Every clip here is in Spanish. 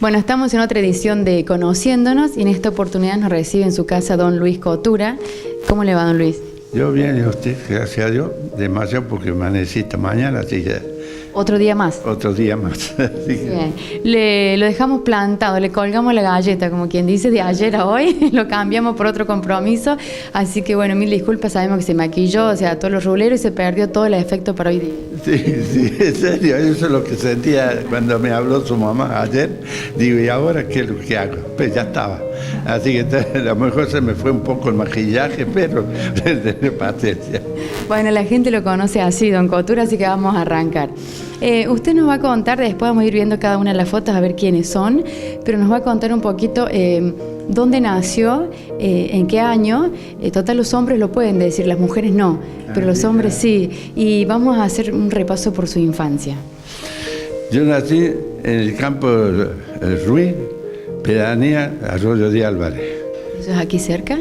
Bueno, estamos en otra edición de Conociéndonos y en esta oportunidad nos recibe en su casa don Luis Cotura. ¿Cómo le va, don Luis? Yo bien, y usted, gracias a Dios, demasiado porque amanecí esta mañana, así que... ¿Otro día más? Otro día más. Bien. Lo dejamos plantado, le colgamos la galleta, como quien dice, de ayer a hoy, lo cambiamos por otro compromiso, así que bueno, mil disculpas, sabemos que se maquilló, o sea, todos los ruleros y se perdió todo el efecto para hoy día. Sí, en serio, eso es lo que sentía cuando me habló su mamá ayer. Digo, ¿y ahora qué es lo que hago? Pues ya estaba. Así que a lo mejor se me fue un poco el maquillaje, pero de paciencia. Bueno, la gente lo conoce así, don Cotura, así que vamos a arrancar. Usted nos va a contar, después vamos a ir viendo cada una de las fotos a ver quiénes son, pero nos va a contar un poquito dónde nació, en qué año. Total, los hombres lo pueden decir, las mujeres no, pero los hombres sí. Y vamos a hacer un repaso por su infancia. Yo nací en el campo El Ruiz, pedanía Arroyo de Álvarez. ¿Eso es aquí cerca?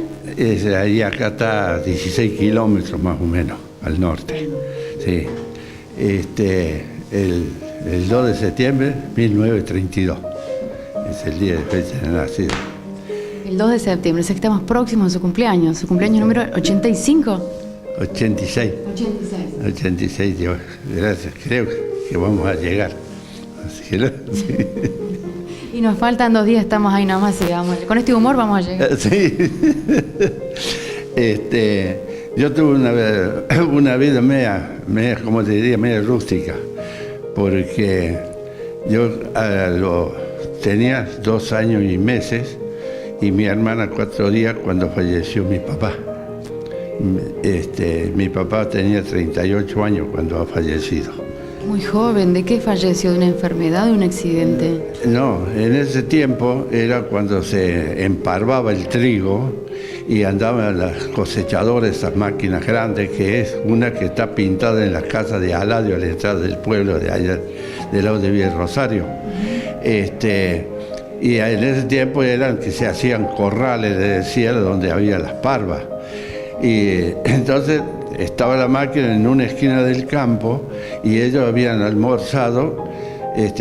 Ahí acá está a 16 kilómetros más o menos al norte. Sí. El 2 de septiembre de 1932. Es el día de fecha de nacido. El 2 de septiembre, sé que estamos próximos a su cumpleaños número 85. 86. 86, yo, gracias, creo que vamos a llegar. Así que, sí. Y nos faltan 2 días, estamos ahí nomás, y vamos, con este humor vamos a llegar. Sí. Yo tuve una vida media, como te diría, media rústica, porque yo tenía 2 años y meses y mi hermana 4 días cuando falleció mi papá. Mi papá tenía 38 años cuando ha fallecido. Muy joven, ¿de qué falleció? ¿De una enfermedad o de un accidente? No, en ese tiempo era cuando se emparvaba el trigo y andaban las cosechadoras, esas máquinas grandes, que es una que está pintada en la casa de Aladio, a la entrada del pueblo de allá, del lado de Villa Rosario. Y en ese tiempo eran que se hacían corrales de desierto donde había las parvas. Y entonces estaba la máquina en una esquina del campo y ellos habían almorzado,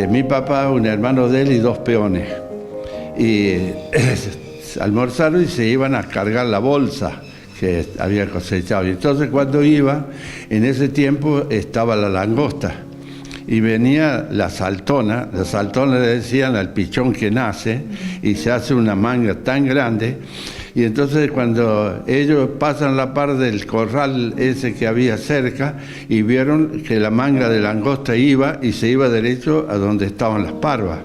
mi papá, un hermano de él y 2 peones. Y almorzaron y se iban a cargar la bolsa que había cosechado. Y entonces cuando iba, en ese tiempo estaba la langosta y venía la saltona le decían al pichón que nace y se hace una manga tan grande. Y entonces cuando ellos pasan la par del corral ese que había cerca y vieron que la manga de langosta iba y se iba derecho a donde estaban las parvas.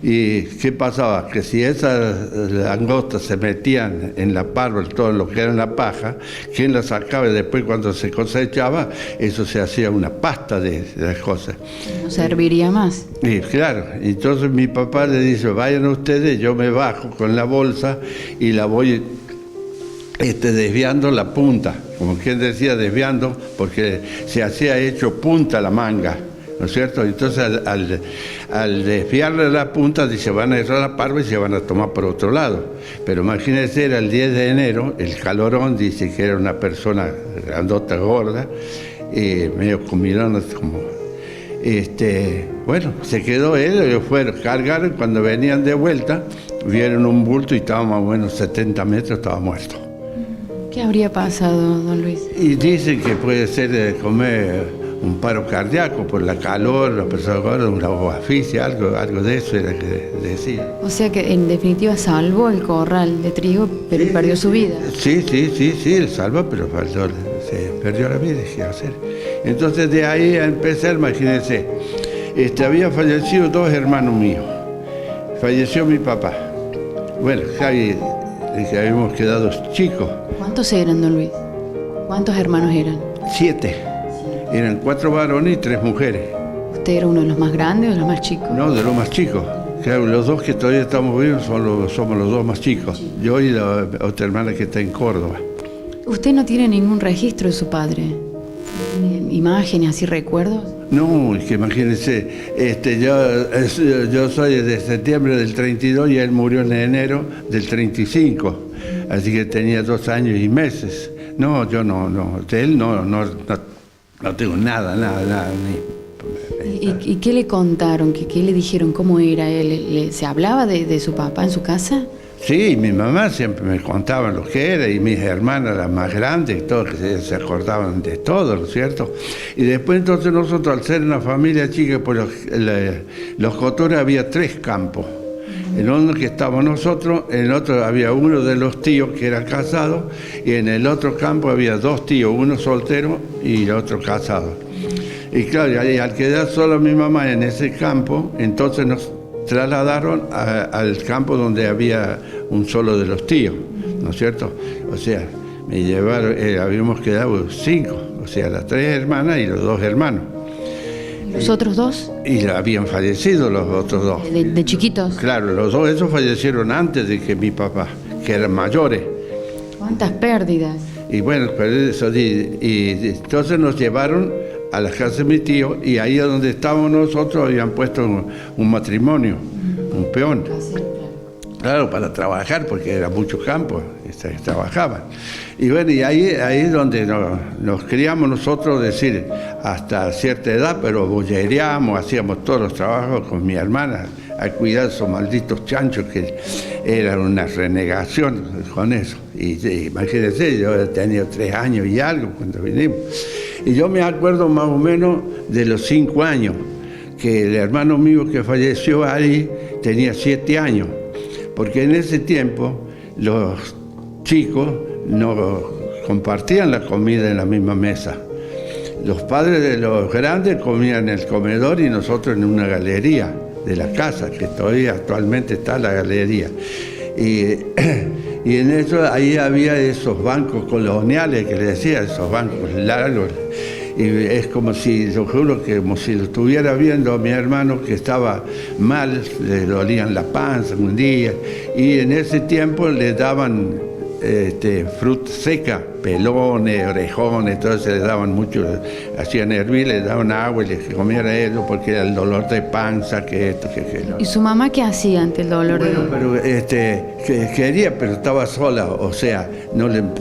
¿Y qué pasaba? Que si esas langostas se metían en la parva, todo lo que era en la paja, ¿quién las sacaba? Y después cuando se cosechaba, eso se hacía una pasta de las cosas. ¿No serviría más? Y claro, entonces mi papá le dice, vayan ustedes, yo me bajo con la bolsa y la voy desviando la punta, como quien decía, desviando, porque se hacía hecho punta la manga, ¿no es cierto? Entonces al desviarle la punta se van a errar la parva y se van a tomar por otro lado. Pero imagínense, era el 10 de enero, el calorón, dice que era una persona grandota, gorda, medio comilona, como... bueno, se quedó él, ellos fueron, cargaron, cuando venían de vuelta, vieron un bulto y estaba más o menos 70 metros, estaba muerto. ¿Qué habría pasado, don Luis? Y dicen que puede ser comer un paro cardíaco por la calor, las personas gordas, una asfixia, algo de eso era que decía. O sea que en definitiva salvó el corral de trigo, pero Sí, perdió su vida. Sí, él salvó, pero se perdió la vida, ¿qué hacer? Entonces de ahí a empezar, imagínense, había fallecido 2 hermanos míos. Falleció mi papá. Bueno, Javi, que habíamos quedado chicos. ¿Cuántos eran, don Luis? ¿Cuántos hermanos eran? 7. Eran 4 varones y 3 mujeres. ¿Usted era uno de los más grandes o de los más chicos? No, de los más chicos. Claro, los 2 que todavía estamos vivos somos los 2 más chicos. Yo y la otra hermana que está en Córdoba. ¿Usted no tiene ningún registro de su padre? ¿Imágenes, así recuerdos? No, es que imagínense, yo soy de septiembre del 32 y él murió en enero del 35. Así que tenía 2 años y meses. No, yo no, de él no tengo nada, ni ¿Y qué le contaron? ¿Qué le dijeron? ¿Cómo era él? ¿Se hablaba de su papá en su casa? Sí, mi mamá siempre me contaba lo que era, y mis hermanas, las más grandes, y todo, que se acordaban de todo, ¿no es cierto? Y después entonces nosotros, al ser una familia chica, pues los Cotores había 3 campos. En uno que estábamos nosotros, en el otro había uno de los tíos que era casado, y en el otro campo había 2 tíos, uno soltero y el otro casado. Y claro, y al quedar solo mi mamá en ese campo, entonces nos trasladaron al campo donde había un solo de los tíos, ¿no es cierto? O sea, me llevaron, habíamos quedado 5, o sea, las 3 hermanas y los 2 hermanos. ¿Los otros 2? Y habían fallecido los otros 2. ¿De chiquitos? Claro, los 2 esos fallecieron antes de que mi papá, que eran mayores. ¿Cuántas pérdidas? Y bueno, pues eso, y entonces nos llevaron a la casa de mi tío, y ahí donde estábamos nosotros habían puesto un matrimonio, un peón. Claro, para trabajar, porque era muchos campos, trabajaban. Y bueno, y ahí es donde nos criamos nosotros, decir, hasta cierta edad, pero bollereamos, hacíamos todos los trabajos con mi hermana, a cuidar de esos malditos chanchos que eran una renegación con eso. Y imagínense, yo tenía 3 años y algo cuando vinimos. Y yo me acuerdo más o menos de los 5 años, que el hermano mío que falleció ahí tenía 7 años, porque en ese tiempo los chicos no compartían la comida en la misma mesa. Los padres de los grandes comían en el comedor y nosotros en una galería de la casa, que todavía actualmente está la galería. Y en eso ahí había esos bancos coloniales que le decía, esos bancos largos. Y es como si, yo juro que como si lo estuviera viendo a mi hermano que estaba mal, le dolían la panza un día, y en ese tiempo le daban fruta seca, pelones, orejones, entonces le daban mucho, hacían hervir, le daban agua y le comiera eso porque era el dolor de panza, que esto, que lo. ¿Y su mamá qué hacía ante el dolor? Bueno, pero quería, pero estaba sola, o sea,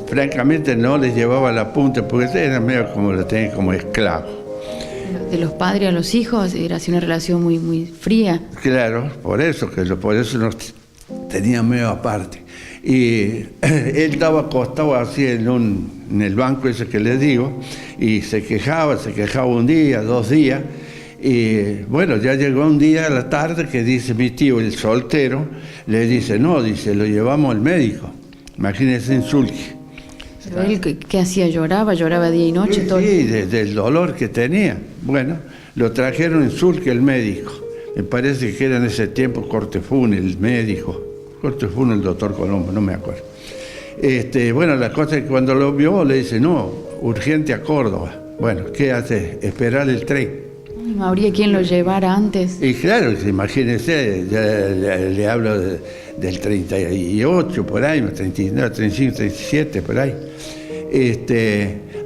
francamente no le llevaba la punta, porque era medio como lo tenía como esclavo. De los padres a los hijos era así una relación muy, muy fría. Claro, por eso nos tenían medio aparte. Y él estaba acostado así en el banco ese que les digo, y se quejaba un día, 2 días, y bueno, ya llegó un día a la tarde que dice mi tío, el soltero, le dice, no, dice, lo llevamos al médico, imagínense en Sulque. ¿Pero él qué hacía? ¿Lloraba día y noche? Sí, todo sí, del dolor que tenía. Bueno, lo trajeron en Sulque el médico, me parece que era en ese tiempo Cortefún, el médico. Corto fue el doctor Colombo, no me acuerdo. Bueno, la cosa es que cuando lo vio le dice, no, urgente a Córdoba. Bueno, ¿qué hace? Esperar el tren. ¿No habría quien lo llevara antes? Y claro, imagínense, ya le hablo del 38, por ahí, 39, 35, 37, por ahí.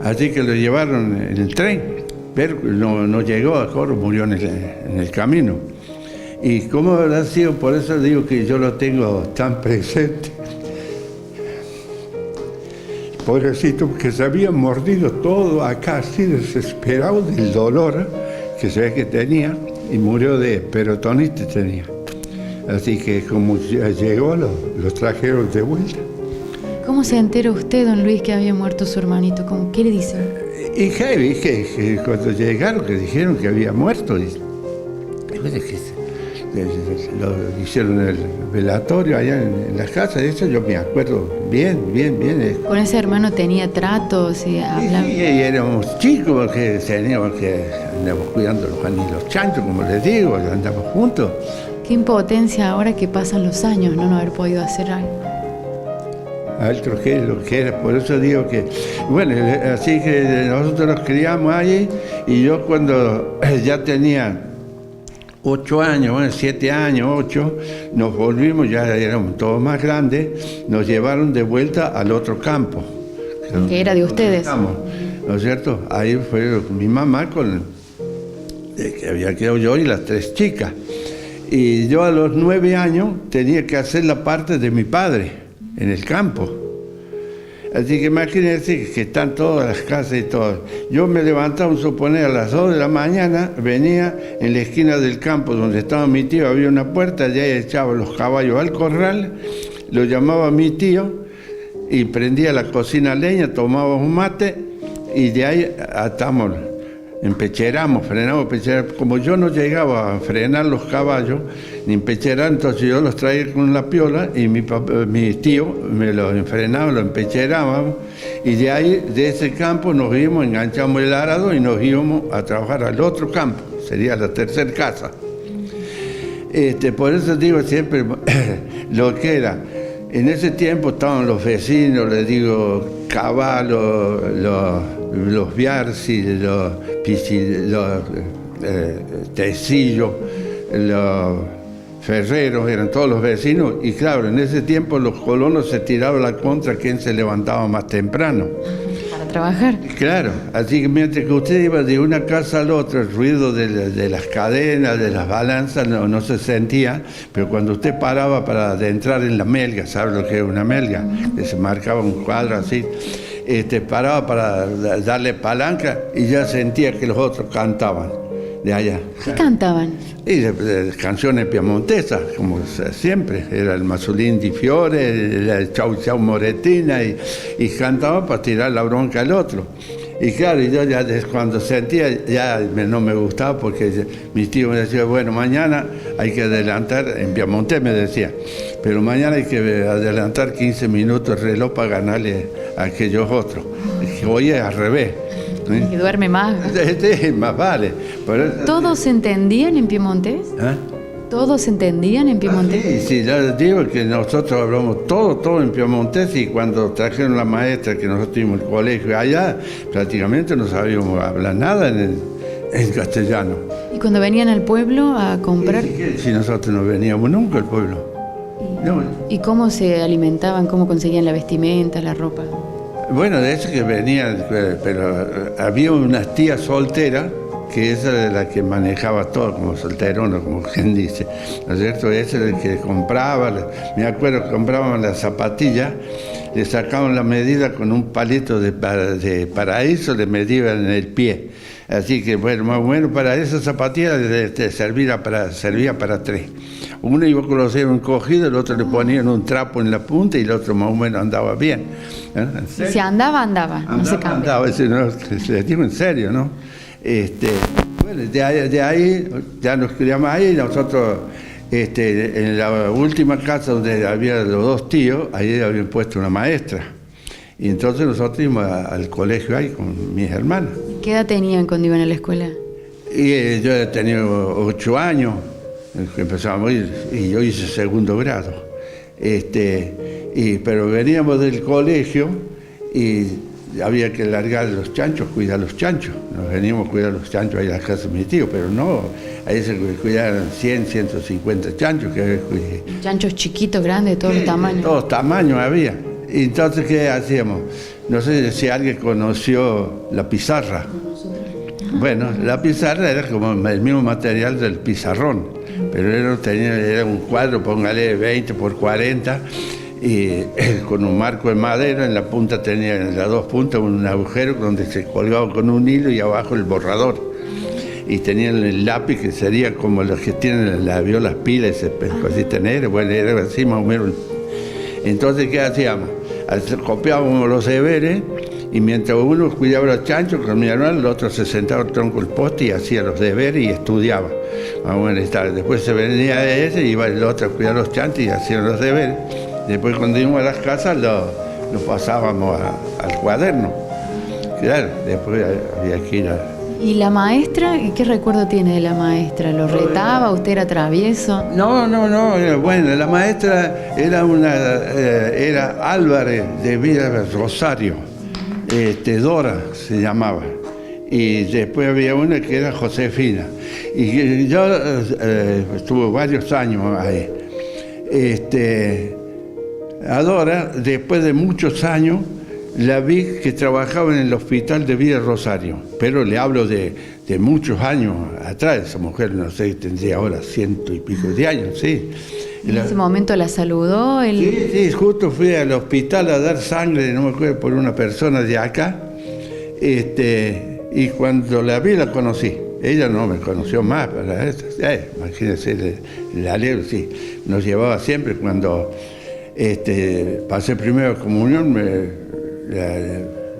Así que lo llevaron en el tren, pero no llegó a Córdoba, murió en el camino. ¿Y cómo habrá sido? Por eso digo que yo lo tengo tan presente. Pobrecito, porque se había mordido todo acá, así desesperado del dolor que se ve que tenía, y murió de peritonitis tenía. Así que como ya llegó, lo trajeron de vuelta. ¿Cómo se entera usted, don Luis, que había muerto su hermanito? ¿Qué le dicen? Y que cuando llegaron, que dijeron que había muerto, lo hicieron en el velatorio allá en la casa, de eso yo me acuerdo bien. ¿Con ese hermano tenía tratos y hablaba? Sí, y éramos chicos porque teníamos que andábamos cuidando los chanchos, como les digo, andamos juntos. Qué impotencia ahora que pasan los años, no haber podido hacer algo. Alto que lo que era, por eso digo que, bueno, así que nosotros nos criamos allí, y yo cuando ya tenía 8 años, bueno, 7 años, 8, nos volvimos, ya éramos todos más grandes, nos llevaron de vuelta al otro campo. Que era de ustedes. ¿No es cierto? Ahí fue mi mamá que había quedado yo y las 3 chicas. Y yo a los 9 años tenía que hacer la parte de mi padre en el campo. Así que imagínense que están todas las casas y todo. Yo me levantaba, suponer, a las 2 de la mañana, venía en la esquina del campo donde estaba mi tío, había una puerta, allá echaba los caballos al corral, lo llamaba mi tío y prendía la cocina a leña, tomaba un mate y de ahí atamos, empecheramos, frenamos, empecheramos. Como yo no llegaba a frenar los caballos, ni empecherar, entonces yo los traía con la piola y mi tío me los enfrenaba, los empecherábamos y de ahí, de ese campo, nos íbamos, enganchamos el arado y nos íbamos a trabajar al otro campo, sería la tercera casa. Por eso digo siempre lo que era. En ese tiempo estaban los vecinos, les digo, Caballo, los Biarci, los Tecillos, los Ferreros, eran todos los vecinos, y claro, en ese tiempo los colonos se tiraban la contra quien se levantaba más temprano. Para trabajar. Claro, así que mientras que usted iba de una casa a la otra, el ruido de las cadenas, de las balanzas, no se sentía, pero cuando usted paraba para entrar en la melga, ¿sabe lo que es una melga? Que se marcaba un cuadro así, paraba para darle palanca y ya sentía que los otros cantaban de allá. ¿Qué cantaban? Y de canciones piamontesas, como siempre, era el Masulín di Fiore, el Chau Chau Moretina, y cantaba para tirar la bronca al otro. Y claro, yo ya cuando sentía, ya no me gustaba porque mi tío me decía, bueno, mañana hay que adelantar, en piamontés me decía, pero mañana hay que adelantar 15 minutos el reloj para ganarle a aquellos otros. Y hoy es al revés. Y duerme más. Sí, más vale. ¿Todos se entendían en piemontés? ¿Ah? ¿Todos se entendían en piemontés? Sí, ya les digo que nosotros hablamos todo en piemontés, y cuando trajeron la maestra que nosotros tuvimos el colegio allá, prácticamente no sabíamos hablar nada en castellano. ¿Y cuando venían al pueblo a comprar? Si nosotros no veníamos nunca al pueblo. ¿Y cómo se alimentaban? ¿Cómo conseguían la vestimenta, la ropa? Bueno, de eso que venían, pero había unas tías solteras, que esa era la que manejaba todo, como solterona, como quien dice, ¿no es cierto? Ese era el que compraba, me acuerdo que compraban las zapatillas, le sacaban la medida con un palito de paraíso, le medían en el pie. Así que, bueno, más o menos para esas zapatillas servía para 3. Uno iba con los dedos encogidos, el otro le ponían un trapo en la punta y el otro más o menos andaba bien. Si andaba, no se cambia. Andaba, se digo en serio, ¿no? Bueno, de ahí ya nos criamos ahí, nosotros en la última casa donde había los 2 tíos, ahí habían puesto una maestra. Y entonces nosotros íbamos al colegio ahí con mis hermanas. ¿Qué edad tenían cuando iban a la escuela? Y yo tenía 8 años, que empezábamos a ir, y yo hice segundo grado. Pero veníamos del colegio y había que largar los chanchos, cuidar los chanchos. Nos veníamos a cuidar los chanchos ahí en la casa de mi tío, pero no, ahí se cuidaban 100, 150 chanchos. Chanchos chiquitos, grandes, de todos los tamaños. De todos tamaños había. Y entonces, ¿qué hacíamos? No sé si alguien conoció la pizarra. Bueno, la pizarra era como el mismo material del pizarrón, pero era un cuadro, póngale 20 por 40, y con un marco de madera, en la punta tenía, en las 2 puntas, un agujero donde se colgaba con un hilo y abajo el borrador. Y tenían el lápiz que sería como los que tienen las violas pilas, así tener, bueno, era así más o menos. Entonces, ¿qué hacíamos? Copiábamos los deberes, y mientras uno cuidaba los chanchos con mi hermano, el otro se sentaba al tronco del poste y hacía los deberes y estudiaba. Después se venía ese y iba el otro a cuidar los chanchos y hacían los deberes. Después, cuando íbamos a las casas, lo pasábamos al cuaderno. Claro, después había que ir a... ¿Y la maestra? ¿Qué recuerdo tiene de la maestra? ¿Lo retaba? ¿Usted era travieso? No. Bueno, la maestra era Álvarez de Villa Rosario, Dora se llamaba. Y después había una que era Josefina. Y yo estuve varios años ahí. A Dora, después de muchos años, la vi que trabajaba en el hospital de Villa Rosario, pero le hablo de muchos años atrás. Esa mujer, no sé, tendría ahora 100 y pico de años, sí. ¿En ese momento la saludó? Sí, justo fui al hospital a dar sangre, no me acuerdo, por una persona de acá. Y cuando la vi, la conocí. Ella no me conoció más, para esto. Imagínense, el alero, sí. Nos llevaba siempre cuando pasé primera comunión,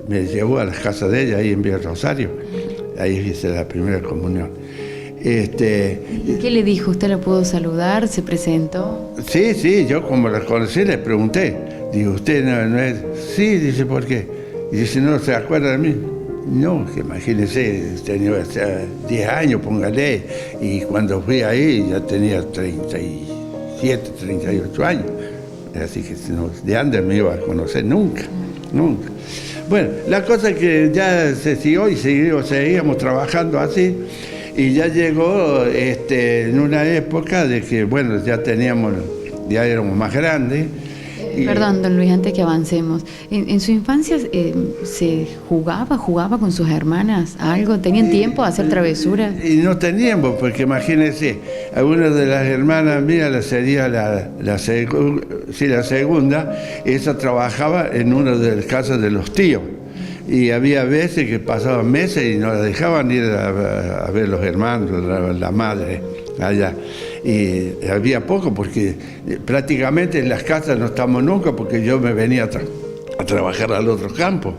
me llevó a la casa de ella, ahí en Villa Rosario. Ahí hice la primera comunión. ¿Y qué le dijo? ¿Usted la pudo saludar? ¿Se presentó? Sí, yo como la conocí le pregunté. Digo, ¿usted no es? Sí, dice, ¿por qué? Y dice, ¿no se acuerda de mí? No, que imagínese, tenía 10 años, póngale, y cuando fui ahí ya tenía 37, 38 años. Así que de antes me iba a conocer nunca. Bueno, la cosa es que ya se siguió y seguíamos trabajando así, y ya llegó en una época de que, bueno, ya éramos más grandes. Perdón, don Luis, antes que avancemos. ¿En su infancia se jugaba con sus hermanas algo? ¿Tenían tiempo a hacer travesuras? Y no teníamos, porque imagínense, a una de las hermanas mías sería la segunda, esa trabajaba en una de las casas de los tíos. Y había veces que pasaban meses y no la dejaban ir a ver los hermanos, la madre allá. Y había poco, porque prácticamente en las casas no estamos nunca, porque yo me venía a trabajar al otro campo.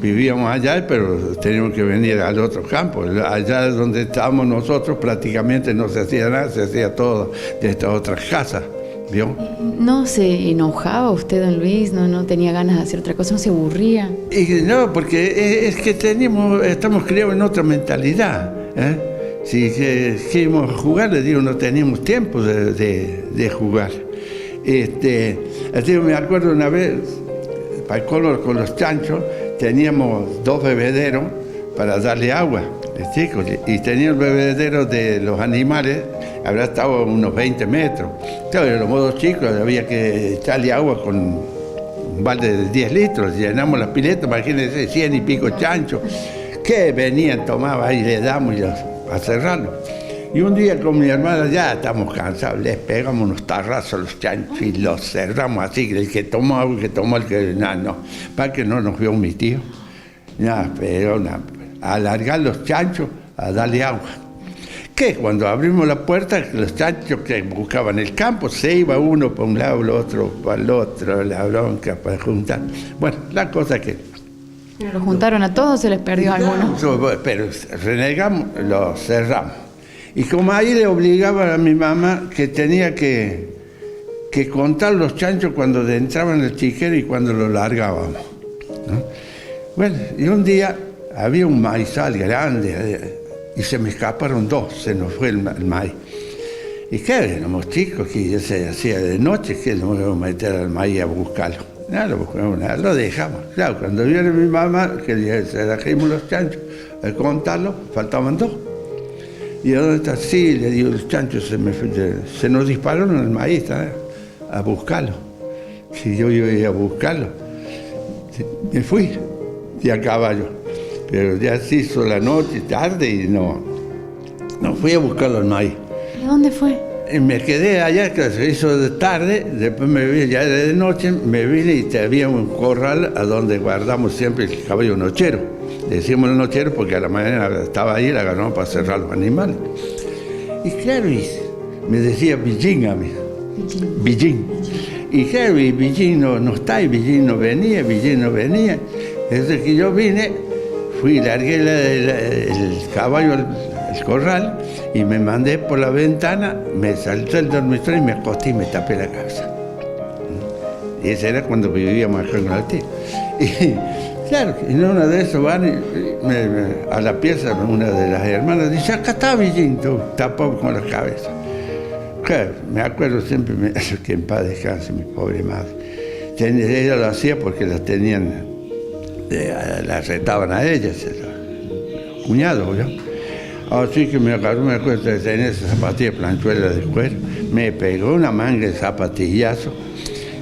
Vivíamos allá, pero teníamos que venir al otro campo. Allá donde estábamos nosotros prácticamente no se hacía nada, se hacía todo de estas otras casas. ¿Vio? ¿No se enojaba usted, don Luis? ¿No tenía ganas de hacer otra cosa? ¿No se aburría? Y no, porque es que estamos criados en otra mentalidad. Si queríamos jugar, les digo, no teníamos tiempo de jugar. Así me acuerdo una vez, para el color con los chanchos, teníamos 2 bebederos para darle agua, chicos, y tenía el bebedero de los animales, habrá estado a unos 20 metros. Claro, en los modos chicos había que echarle agua con un balde de 10 litros, llenamos las piletas, imagínense, 100 y pico chanchos, que venían, tomaba y le damos a cerrarlo. Y un día con mi hermana, ya estamos cansados, les pegamos unos tarrazos a los chanchos y los cerramos así, el que tomó agua, el que tomó el que... No, para que no nos vio mi tío. Pero a alargar los chanchos, a darle agua. Que cuando abrimos la puerta, los chanchos que buscaban el campo, se iba uno para un lado, el otro para el otro, la bronca para juntar. Bueno, la cosa que... ¿Lo juntaron a todos o se les perdió alguno? Pero renegamos, lo cerramos. Y como ahí le obligaban a mi mamá que tenía que contar los chanchos cuando entraban en el chiquero y cuando lo largábamos, ¿no? Bueno, y un día había un maizal grande y se me escaparon 2, se nos fue el maíz. ¿Y qué? Éramos chicos, que ya se hacía de noche, que nos íbamos a meter al maíz a buscarlo. No lo buscamos nada, lo dejamos. Claro, cuando viene mi mamá, que se trajimos los chanchos, al contarlo, faltaban 2. ¿Y a dónde está? Sí, le digo, los chanchos se nos dispararon el maíz, a buscarlo. Si yo iba a buscarlo, me fui, y a caballo. Pero ya se hizo la noche, tarde, y no fui a buscarlo el maíz. ¿Y dónde fue? Y me quedé allá, que se hizo de tarde, después me vine, ya de noche, me vine y había un corral a donde guardamos siempre el caballo nochero. Le decimos el nochero porque a la mañana estaba ahí, la agarramos para cerrar los animales. Y claro, me decía Villín a mí. Villín. Y claro, y Villín no está, y Villín no venía. Desde que yo vine, largué el caballo al corral y me mandé por la ventana, me salté el dormitorio y me acosté y me tapé la cabeza. Y ese era cuando vivíamos acá en la tía. Y claro, en una de esos van a la pieza, una de las hermanas dice, acá está Villín, tapado con la cabeza. Claro, me acuerdo siempre, que en paz descanse mi pobre madre. Ella lo hacía porque las tenían, las retaban a ellas, los cuñados, ¿no? Así que me acuerdo de tener esa zapatilla planchuela de cuero, me pegó una manga de zapatillazo,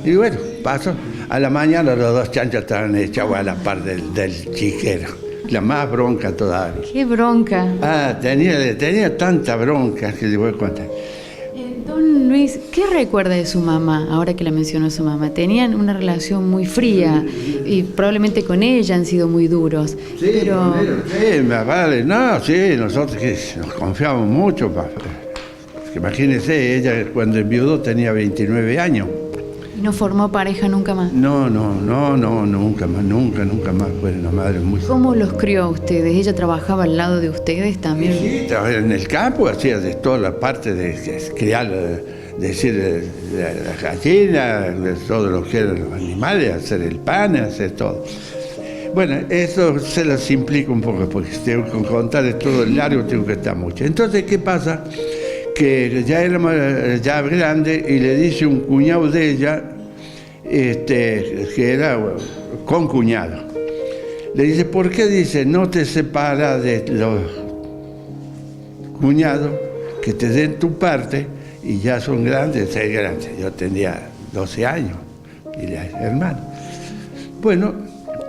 y bueno, pasó. A la mañana los 2 chanchos estaban echados a la par del chiquero, la más bronca todavía. ¡Qué bronca! Tenía tanta bronca que les voy a contar. Don Luis, ¿qué recuerda de su mamá, ahora que la mencionó su mamá? Tenían una relación muy fría y probablemente con ella han sido muy duros. Sí, pero... sí, vale, no, sí, nosotros que nos confiamos mucho. Imagínese, ella cuando enviudó tenía 29 años. ¿Y no formó pareja nunca más? No, nunca más. Fue una madre muy... ¿Cómo los crió a ustedes? ¿Ella trabajaba al lado de ustedes también? Sí, trabajaba en el campo, hacía de toda la parte de criar, las gallinas, de todo lo que eran los animales, hacer el pan, hacer todo. Bueno, eso se lo simplica un poco, porque si tengo que contar todo el largo, tengo que estar mucho. Entonces, ¿qué pasa? Que ya era ya grande y le dice un cuñado de ella, que era concuñado. Le dice, ¿por qué? Dice, no te separas de los cuñados que te den tu parte y ya son grandes, ser grandes. Yo tenía 12 años y la hermana. Bueno,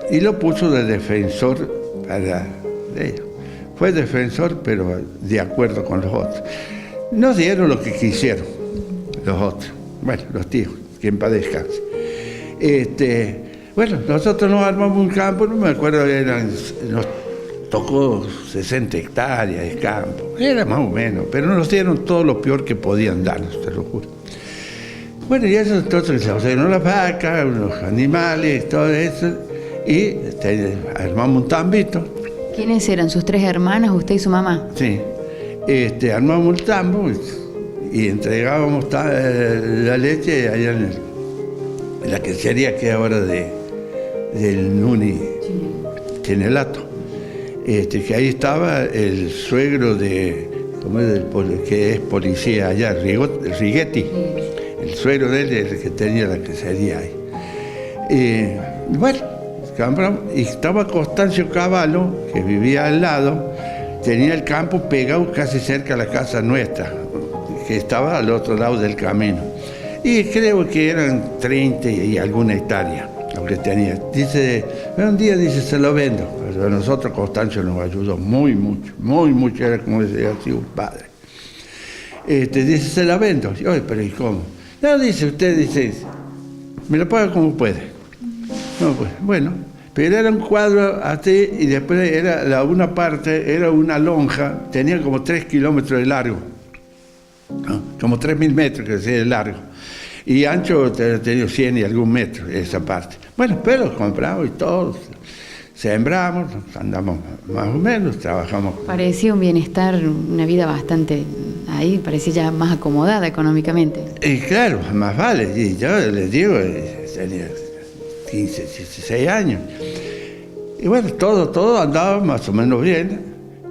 y lo puso de defensor para ellos. Fue defensor, pero de acuerdo con los otros. No dieron lo que quisieron los otros, bueno, los tíos, que en paz descanse. Bueno, nosotros nos armamos un campo, no me acuerdo, nos tocó 60 hectáreas de campo, era más o menos, pero nos dieron todo lo peor que podían darnos, te lo juro. Bueno, y eso entonces se dieron las vacas, los animales, todo eso, y armamos un tambito. ¿Quiénes eran? ¿Sus 3 hermanas, usted y su mamá? Sí. Armamos el tambo y entregábamos la leche allá en la quesería que ahora del Nuni Chenelato. Que ahí estaba el suegro que es policía allá, Righetti. El suegro de él es el que tenía la quesería ahí. Bueno, compramos, y estaba Constancio Cavallo, que vivía al lado. Tenía el campo pegado casi cerca a la casa nuestra, que estaba al otro lado del camino. Y creo que eran 30 y alguna hectárea lo que tenía. Dice, un día dice, se lo vendo. Pero a nosotros Constancio nos ayudó muy mucho, era como decía así un padre. Dice, se la vendo. Y, oye, pero ¿y cómo? No, dice, usted dice, me lo paga como puede. No, pues, bueno. Pero era un cuadro así y después era una parte, era una lonja, tenía como 3 kilómetros de largo, ¿no? Como 3.000 metros que decía de largo. Y ancho tenía 100 y algún metro esa parte. Bueno, pero compramos y todo, sembramos, andamos más o menos, trabajamos. Parecía un bienestar, una vida bastante, ahí parecía ya más acomodada económicamente. Y claro, más vale, y yo les digo, tenía 15, 16 años. Y bueno, todo andaba más o menos bien.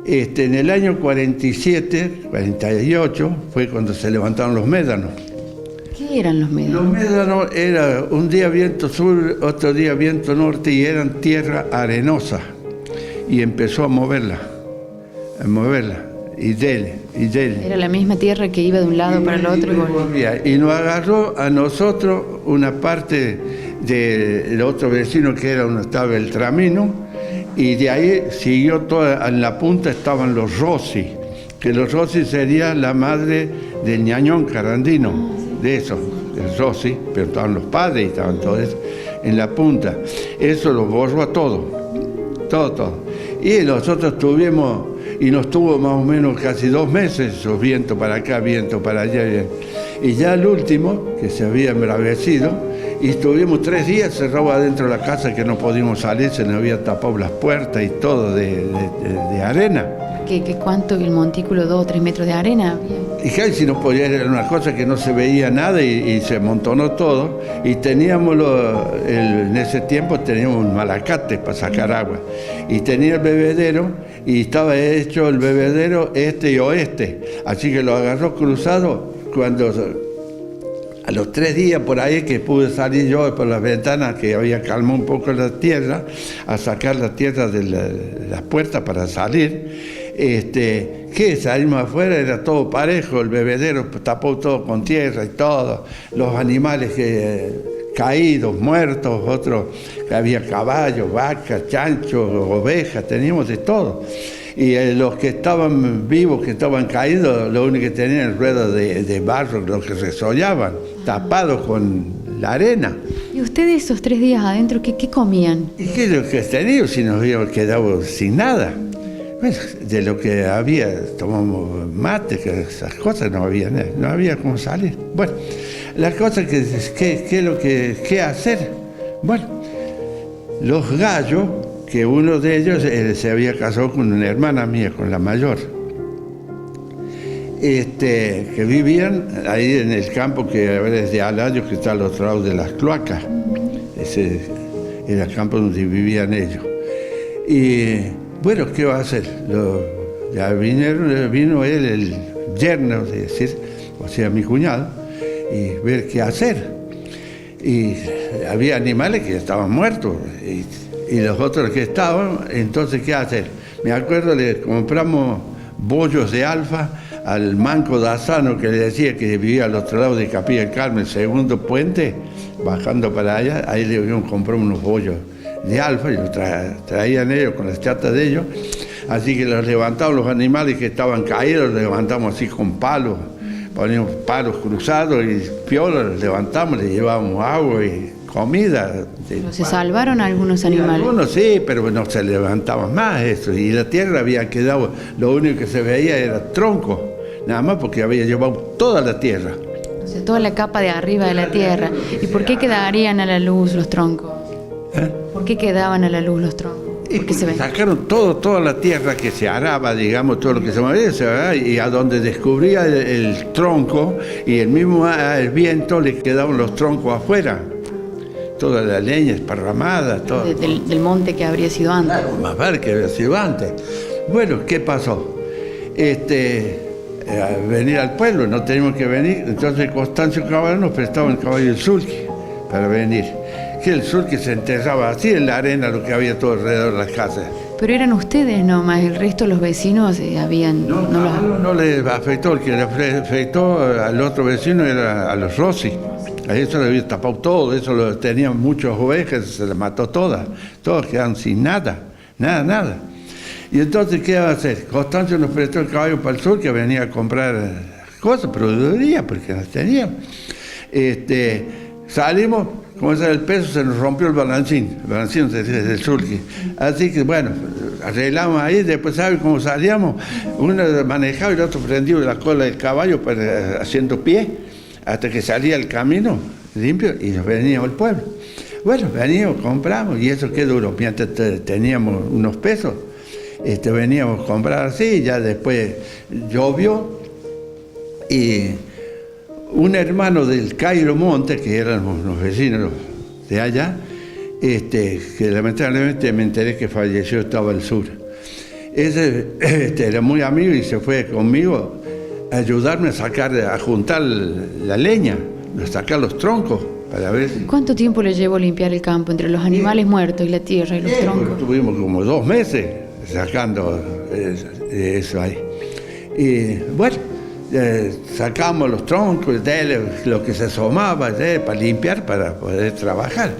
En el año 47, 48, fue cuando se levantaron los médanos. ¿Qué eran los médanos? Los médanos era un día viento sur, otro día viento norte y eran tierra arenosa. Y empezó a moverla. Y dele. Era la misma tierra que iba de un lado para el otro. Y nos agarró a nosotros una parte del otro vecino que era donde estaba el Tramino, y de ahí siguió toda, en la punta estaban los Rossi, que los Rossi sería la madre del Ñañón Carandino, de eso, el Rossi, pero estaban los padres y estaban todos eso, en la punta. Eso lo borró a todo. Y nosotros tuvimos, y nos tuvo más o menos casi 2 meses, esos vientos para acá, viento para allá. Y ya el último, que se había embravecido, y estuvimos 3 días cerrados adentro de la casa que no podíamos salir, se nos había tapado las puertas y todo de arena. ¿Cuánto el montículo? 2 o 3 metros de arena. Y si no podía, era una cosa que no se veía nada y se amontonó todo. Y teníamos, en ese tiempo teníamos un malacate para sacar agua. Y tenía el bebedero y estaba hecho el bebedero este y oeste. Así que lo agarró cruzado cuando... A los 3 días por ahí que pude salir yo por las ventanas, que había calmado un poco la tierra, a sacar la tierra de las puertas para salir, que salimos afuera, era todo parejo, el bebedero tapó todo con tierra y todo, los animales caídos, muertos, otros, había caballos, vacas, chanchos, ovejas, teníamos de todo. Y los que estaban vivos, que estaban caídos, lo único que tenían ruedas de barro, los que resollaban, tapados con la arena. ¿Y ustedes esos 3 días adentro, qué comían? ¿Y qué es lo que teníamos si nos habíamos quedado sin nada? Bueno, de lo que había, tomamos mate, que esas cosas no había cómo salir. Bueno, la cosa ¿qué hacer? Bueno, los gallos, que uno de ellos se había casado con una hermana mía, con la mayor, que vivían ahí en el campo que es de Alayo, que está al otro lado de las cloacas. Ese era el campo donde vivían ellos. Y bueno, ¿qué va a hacer? Vino él, el yerno, de decir, o sea, mi cuñado, y ver qué hacer. Y había animales que estaban muertos, y los otros que estaban, entonces, ¿qué hacer? Me acuerdo, le compramos bollos de alfa al manco Dazzano, que le decía que vivía al otro lado de Capilla del Carmen, segundo puente, bajando para allá, ahí le compramos unos bollos de alfa y los traían ellos con las chatas de ellos, así que los levantamos los animales que estaban caídos, los levantamos así con palos, poníamos palos cruzados y piola, los levantamos, les llevábamos agua y comida. ¿Pero se salvaron algunos animales? Algunos sí, pero no se levantaban más eso, y la tierra había quedado, lo único que se veía era tronco, nada más porque había llevado toda la tierra. O sea, toda la capa de arriba de la tierra. ¿Y por qué quedarían a la luz los troncos? ¿Por qué quedaban a la luz los troncos? Y sacaron toda la tierra que se araba, digamos, todo lo que se movía, y a donde descubría el tronco y el mismo el viento, le quedaban los troncos afuera. Toda la leña esparramada, todo. Del monte que habría sido antes. Claro, más vale que habría sido antes. Bueno, ¿qué pasó? Venir al pueblo, no teníamos que venir, entonces Constancio Cabal nos prestaba el caballo del Sulky para venir. Que el Sulky se enterraba así en la arena, lo que había todo alrededor de las casas. Pero eran ustedes nomás, el resto de los vecinos habían... No les afectó, el que le afectó al otro vecino era a los Rossi. A eso le había tapado todo, eso tenían muchas ovejas, se les mató todas quedaron sin nada. Y entonces, ¿qué va a hacer? Constancio nos prestó el caballo para el sur, que venía a comprar cosas, productoría, porque las teníamos. Salimos, como ese era el peso, se nos rompió el balancín del sulky. Así que, bueno, arreglamos ahí, después, ¿sabe cómo salíamos? Uno manejaba y el otro prendió la cola del caballo haciendo pie, hasta que salía el camino limpio y nos veníamos al pueblo. Bueno, veníamos, compramos, y eso qué duro, mientras teníamos unos pesos, veníamos a comprar así, ya después llovió, y un hermano del Cairo Monte, que eran los vecinos de allá, que lamentablemente me enteré que falleció, estaba al sur. Ese era muy amigo y se fue conmigo a ayudarme a juntar la leña, a sacar los troncos, para ver si... ¿Cuánto tiempo le llevó limpiar el campo entre los animales muertos y la tierra y los troncos? Tuvimos como 2 meses sacando eso ahí. Y bueno, sacamos los troncos de él, lo que se asomaba para limpiar, para poder trabajar.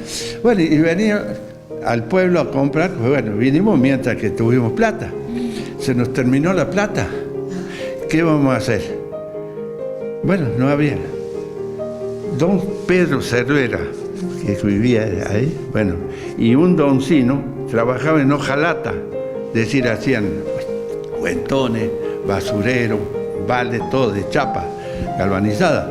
Bueno, y venía al pueblo a comprar, pues bueno, vinimos mientras que tuvimos plata. Se nos terminó la plata. ¿Qué vamos a hacer? Bueno, no había. Don Pedro Cervera, que vivía ahí, bueno, y un doncino trabajaba en hojalata, es decir, hacían cuentones, basureros, balde, todo de chapa galvanizada.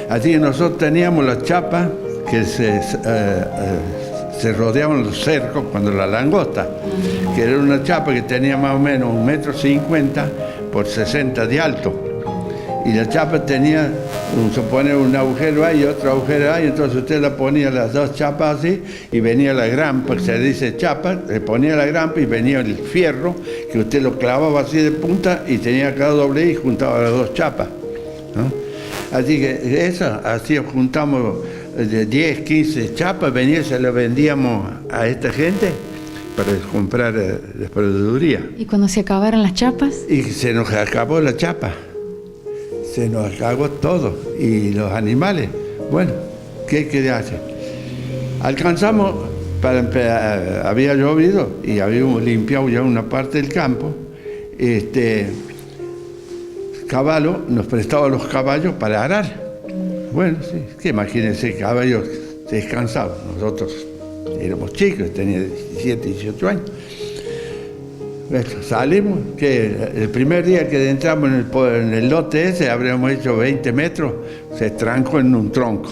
Así que nosotros teníamos las chapas que se rodeaban los cercos cuando la langosta, que era una chapa que tenía más o menos 1,50 m por 60 de alto. Y la chapa tenía, se pone un agujero ahí y otro agujero ahí, entonces usted la ponía las 2 chapas así y venía la grampa, que se dice chapa, le ponía la grampa y venía el fierro, que usted lo clavaba así de punta y tenía cada doble y juntaba las 2 chapas, ¿no? Así que esa, así juntamos de 10, 15 chapas, venía y se las vendíamos a esta gente para comprar la proveeduría. ¿Y cuando se acabaron las chapas? Y se nos acabó la chapa. Se nos acabó todo, y los animales, bueno, ¿qué quería hacer? Alcanzamos, había llovido y habíamos limpiado ya una parte del campo, Caballo nos prestaba los caballos para arar. Bueno, sí, que imagínense, caballos descansados. Nosotros éramos chicos, tenía 17, 18 años. Salimos, que el primer día que entramos en el lote ese, habríamos hecho 20 metros, se trancó en un tronco,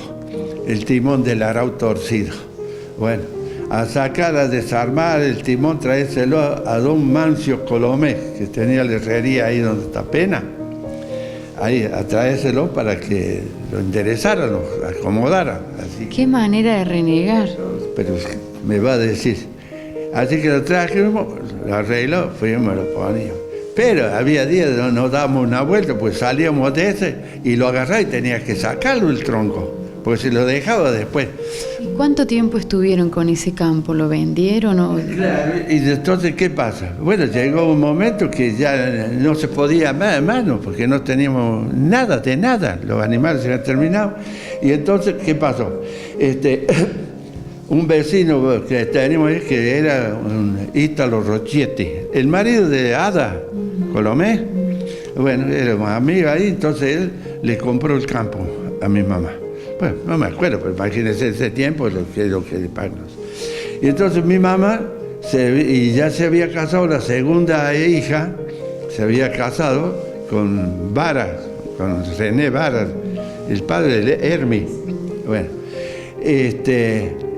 el timón del arao torcido. Bueno, a sacar, a desarmar el timón, traérselo a don Mancio Colomé, que tenía la herrería ahí donde está Pena, ahí a traérselo para que lo enderezaran, lo acomodaran. Así. Qué manera de renegar. Pero me va a decir. Así que lo trajimos, lo arregló, fuimos, lo poníamos. Pero había días donde nos dábamos una vuelta, pues salíamos de ese y lo agarraba y tenías que sacarlo el tronco, porque si lo dejaba después. ¿Y cuánto tiempo estuvieron con ese campo? ¿Lo vendieron o...? Claro, y entonces, ¿qué pasa? Bueno, llegó un momento que ya no se podía más, hermano, porque no teníamos nada de nada, los animales se habían terminado. Y entonces, ¿qué pasó? Un vecino que teníamos ahí, que era un Ítalo Rochetti, el marido de Ada Colomé. Bueno, éramos amigos ahí, entonces él le compró el campo a mi mamá. Bueno, no me acuerdo, pero imagínense ese tiempo lo que le pagamos. Y entonces mi mamá, ya se había casado, la segunda hija, se había casado con Varas, con René Varas, el padre de Hermi. Bueno,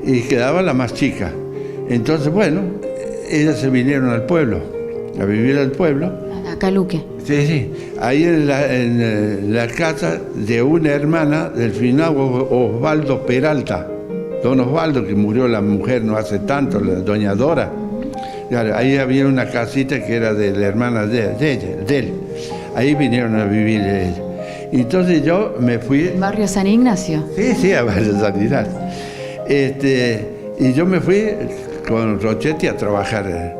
y quedaba la más chica. Entonces, bueno, ellas se vinieron al pueblo, a vivir al pueblo. A Caluque. Sí, sí. Ahí en la casa de una hermana del finado Osvaldo Peralta, don Osvaldo, que murió la mujer no hace tanto, la doña Dora. Claro, ahí había una casita que era de la hermana de él. Ahí vinieron a vivir ellos. Entonces yo me fui... ¿Barrio San Ignacio? Sí, a Barrio San Ignacio. Y yo me fui con Rochetti a trabajar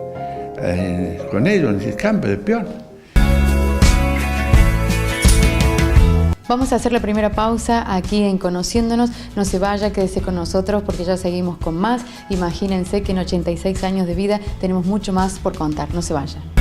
con ellos en el campo de peón. Vamos a hacer la primera pausa aquí en Conociéndonos. No se vaya, quédese con nosotros porque ya seguimos con más. Imagínense que en 86 años de vida tenemos mucho más por contar. No se vayan.